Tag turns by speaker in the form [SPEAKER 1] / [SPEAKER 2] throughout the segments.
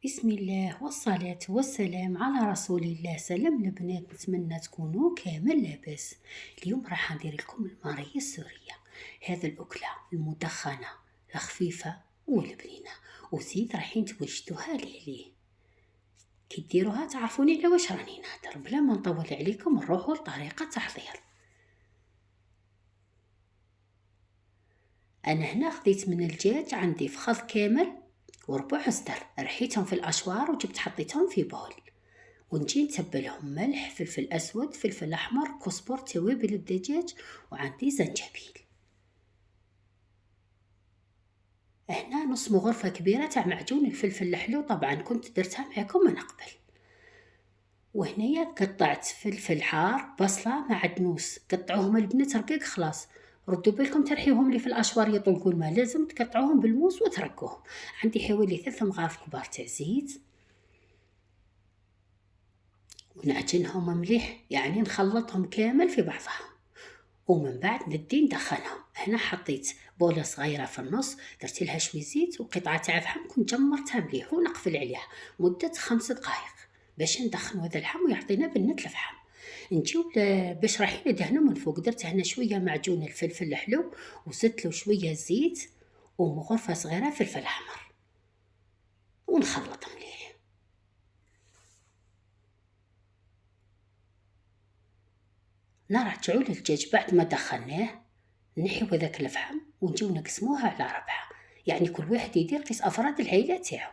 [SPEAKER 1] بسم الله والصلاة والسلام على رسول الله. سلام البنات، نتمنى تكونوا كامل لاباس. اليوم راح ندير لكم المارية السورية. هذا الأكلة المدخنة الخفيفة والبنينة، وزيد رايحين توجدوها ليه. كي ديروها تعرفوني على واش راني نهدر. بلا ما نطول عليكم نروحوا لطريقة التحضير. أنا هنا خديت من الدجاج عندي فخذ كامل وربع صدر، رحيتهم في الأشوار وجبت حطيتهم في بول، ونجي نتبلهم ملح، فلفل أسود، فلفل أحمر، كزبر، توابل الدجاج، وعندي زنجبيل. هنا نص مغرفة كبيرة تاع معجون الفلفل الحلو، طبعا كنت درتها معكم من قبل. وهنايا قطعت فلفل حار، بصلة، معدنوس، قطعوهم البنات رقيق خلاص. ردوا بالكم ترحيوهم لي في الأشوار يطلقوا الماء، لازم تقطعوهم بالموس وتركوهم. عندي حوالي 3 مغارف كبار تاع زيت، ونعجنهم مليح، يعني نخلطهم كامل في بعضها، ومن بعد ندي ندخنهم. هنا حطيت بولة صغيرة في النص، درت لها شوي زيت وقطعة تاع فحم، كنت جمرتها مليح ونقفل عليها مدة 5 دقائق باش ندخنوا هذا اللحم ويعطينا بنة الفحم. نجيو باش رايحين ندهنوا من فوق، درت هنا شوية معجون الفلفل الحلو، وزدت له شوية زيت، ومغرفة صغيرة فلفل أحمر، ونخلط مليح. نرجعوا للدجاج بعد ما دخلناه، نحيو هذاك الفحم ونجيو نقسموها على 4، يعني كل واحد يدير قيس أفراد العيلة تاعو.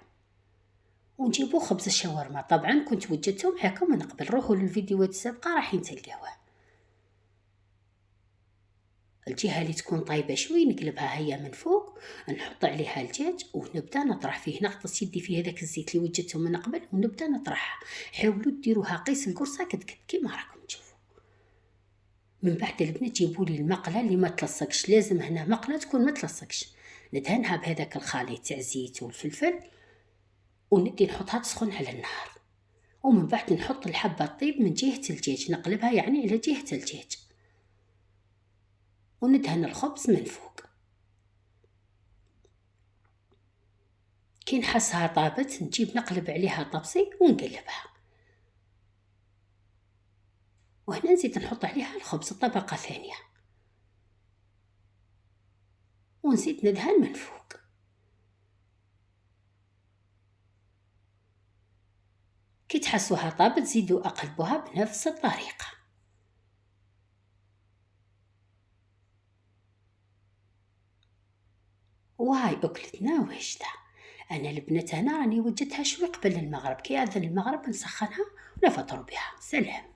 [SPEAKER 1] ونجيبو خبز الشاورما، طبعا كنت وجدته معاكم من قبل، روحوا للفيديوهات السابقة راحين تلقاوه. الجهة اللي تكون طايبة شوي نقلبها هيا من فوق، نحط عليها الدجاج ونبدا نطرح فيه، نغطس يدي في هذاك الزيت اللي وجدته من قبل ونبدا نطرحها. حاولوا ديروها قيس القرصة كد كيما راكم تشوفوا. من بعد البنات جيبوا لي المقله اللي ما تلصقش، لازم هنا مقله تكون ما تلصقش، ندهنها بهذاك الخليط تاع الزيت والفلفل، وندي نحطها تسخن على النار، ومن بعد نحط الحبه طيب من جهه الدجاج، نقلبها يعني على جهه الدجاج، وندهن الخبز من فوق. كي نحسها طابت نجيب نقلب عليها طبسي ونقلبها، وهنا نزيد نحط عليها الخبز طبقة ثانية، ونزيد ندهن من فوق. كي تحسوها طابت زيدوا أقلبوها بنفس الطريقة. وهاي أكلتنا واجدة. أنا البنات هنا راني وجدتها شوي قبل المغرب، كي أذن المغرب نسخنها ونفطروا بها. سلام.